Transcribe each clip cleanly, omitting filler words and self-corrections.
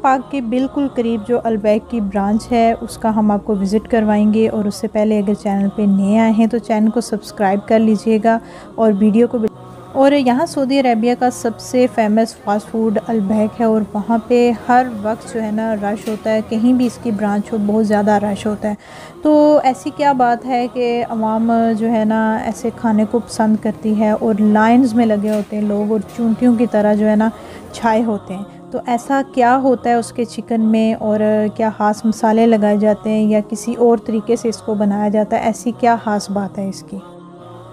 पाक के बिल्कुल करीब जो अलबैक की ब्रांच है उसका हम आपको विज़िट करवाएंगे। और उससे पहले अगर चैनल पे नए आए हैं तो चैनल को सब्सक्राइब कर लीजिएगा और वीडियो को। और यहाँ सऊदी अरेबिया का सबसे फेमस फ़ास्ट फूड अलबैक है और वहाँ पे हर वक्त जो है ना रश होता है, कहीं भी इसकी ब्रांच हो बहुत ज़्यादा रश होता है। तो ऐसी क्या बात है कि अवाम जो है ना ऐसे खाने को पसंद करती है और लाइंस में लगे होते हैं लोग और चूंटियों की तरह जो है ना छाए होते हैं। तो ऐसा क्या होता है उसके चिकन में, और क्या ख़ास मसाले लगाए जाते हैं या किसी और तरीके से इसको बनाया जाता है, ऐसी क्या ख़ास बात है इसकी।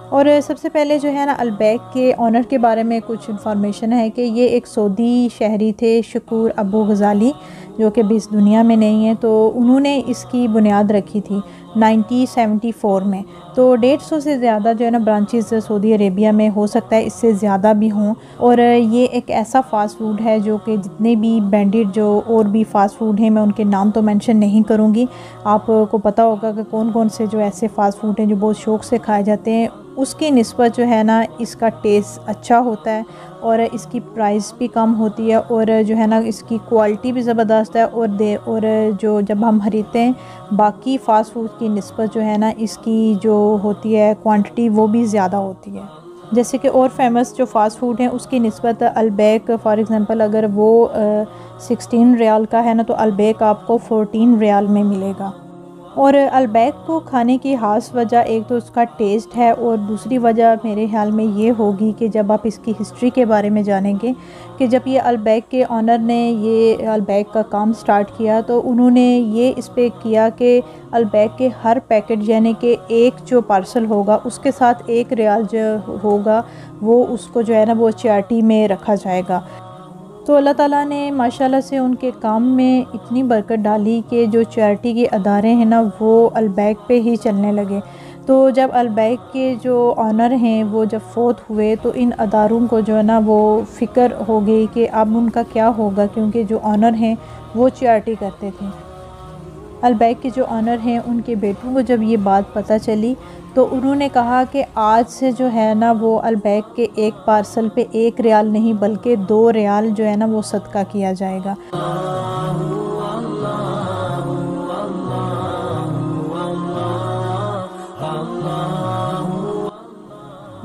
और सबसे पहले जो है ना अलबैक के ऑनर के बारे में कुछ इन्फॉर्मेशन है कि ये एक सऊदी शहरी थे, शकूर अबू गज़ाली, जो कि भी इस दुनिया में नहीं है। तो उन्होंने इसकी बुनियाद रखी थी 1974 में। तो 150 से ज़्यादा जो है ना ब्रांचेस सऊदी अरेबिया में, हो सकता है इससे ज़्यादा भी हों। और ये एक ऐसा फ़ास्ट फूड है जो कि जितने भी बैंडिड जो और भी फ़ास्ट फूड हैं, मैं उनके नाम तो मेंशन नहीं करूँगी, आपको पता होगा कि कौन कौन से जो ऐसे फ़ास्ट फूड हैं जो बहुत शौक़ से खाए जाते हैं, उसकी निस्बत जो है ना इसका टेस्ट अच्छा होता है और इसकी प्राइस भी कम होती है और जो है ना इसकी क्वालिटी भी ज़बरदस्त है। और जो जब हम खरीदते हैं बाकी फ़ास्ट फूड की निस्बत जो है ना इसकी जो होती है क्वांटिटी वो भी ज़्यादा होती है। जैसे कि और फेमस जो फ़ास्ट फूड हैं उसकी निस्बत अलबैक फॉर एग्ज़ाम्पल अगर वो 16 रियाल का है ना तो अलबैक आपको 14 रियाल में मिलेगा। और अलबैक को खाने की ख़ास वजह एक तो उसका टेस्ट है और दूसरी वजह मेरे ख्याल में ये होगी कि जब आप इसकी हिस्ट्री के बारे में जानेंगे कि जब ये अलबैक के ऑनर ने ये अलबैक का काम स्टार्ट किया तो उन्होंने ये इस पे किया कि अलबैक के हर पैकेट यानी कि एक जो पार्सल होगा उसके साथ 1 रियाल जो होगा वो उसको जो है ना वो चैरिटी में रखा जाएगा। तो अल्लाह ताला ने माशाल्लाह से उनके काम में इतनी बरकत डाली कि जो चैरिटी के अदारे हैं ना वो अलबैक पे ही चलने लगे। तो जब अलबैक के जो ऑनर हैं वो जब फ़ौत हुए तो इन अदारों को जो है ना वो फ़िक्र हो गई कि अब उनका क्या होगा, क्योंकि जो ऑनर हैं वो चैरिटी करते थे। अलबैक के जो ऑनर हैं उनके बेटों को जब ये बात पता चली तो उन्होंने कहा कि आज से जो है ना वो अलबैक के एक पार्सल पे 1 रियाल नहीं बल्कि 2 रियाल जो है ना वो सदका किया जाएगा।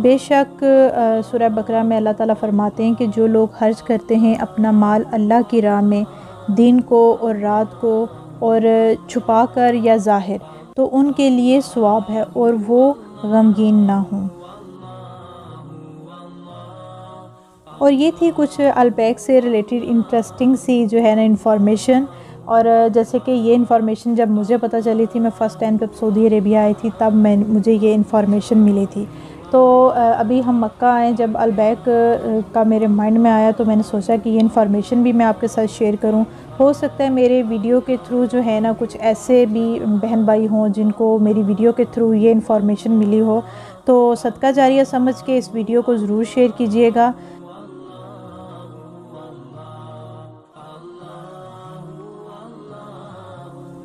बेशक सूरह बकरा में अल्लाह ताला फरमाते हैं कि जो लोग हर्ज करते हैं अपना माल अल्लाह की राह में दिन को और रात को और छुपा कर या ज़ाहिर, तो उनके लिए सवाब है और वो गमगीन ना हों। और ये थी कुछ अलबैक से रिलेटेड इंटरेस्टिंग सी जो है ना इन्फॉर्मेशन। और जैसे कि ये इन्फॉर्मेशन जब मुझे पता चली थी, मैं फ़र्स्ट टाइम जब सऊदी अरेबिया आई थी तब मुझे ये इन्फॉर्मेशन मिली थी। तो अभी हम मक्का आए, जब अलबैक का मेरे माइंड में आया तो मैंने सोचा कि ये इन्फॉर्मेशन भी मैं आपके साथ शेयर करूं। हो सकता है मेरे वीडियो के थ्रू जो है ना कुछ ऐसे भी बहन भाई हों जिनको मेरी वीडियो के थ्रू ये इन्फॉर्मेशन मिली हो, तो सदका जारिया समझ के इस वीडियो को ज़रूर शेयर कीजिएगा।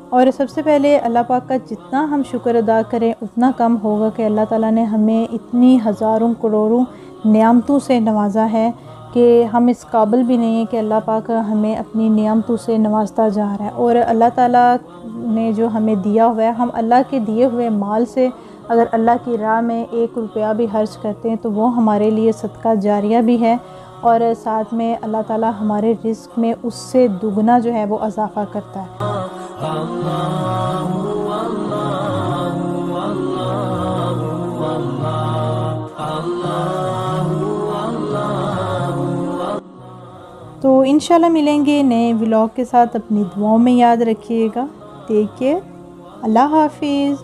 और सबसे पहले अल्लाह पाक का जितना हम शुक्र अदा करें उतना कम होगा कि अल्लाह ताला ने हमें इतनी हज़ारों करोड़ों नेमतों से नवाजा है कि हम इस काबिल भी नहीं है कि अल्लाह पाक हमें अपनी नेमतों से नवाजता जा रहा है। और अल्लाह ताला ने जो हमें दिया हुआ है, हम अल्लाह के दिए हुए माल से अगर अल्लाह की राह में 1 रुपया भी खर्च करते हैं तो वो हमारे लिए सदका जारिया भी है और साथ में अल्लाह ताला हमारे रिज़्क़ में उससे दुगना जो है वो इज़ाफ़ा करता है। तो इंशाल्लाह मिलेंगे नए व्लॉग के साथ। अपनी दुआओं में याद रखिएगा। Take care. अल्लाह हाफिज़।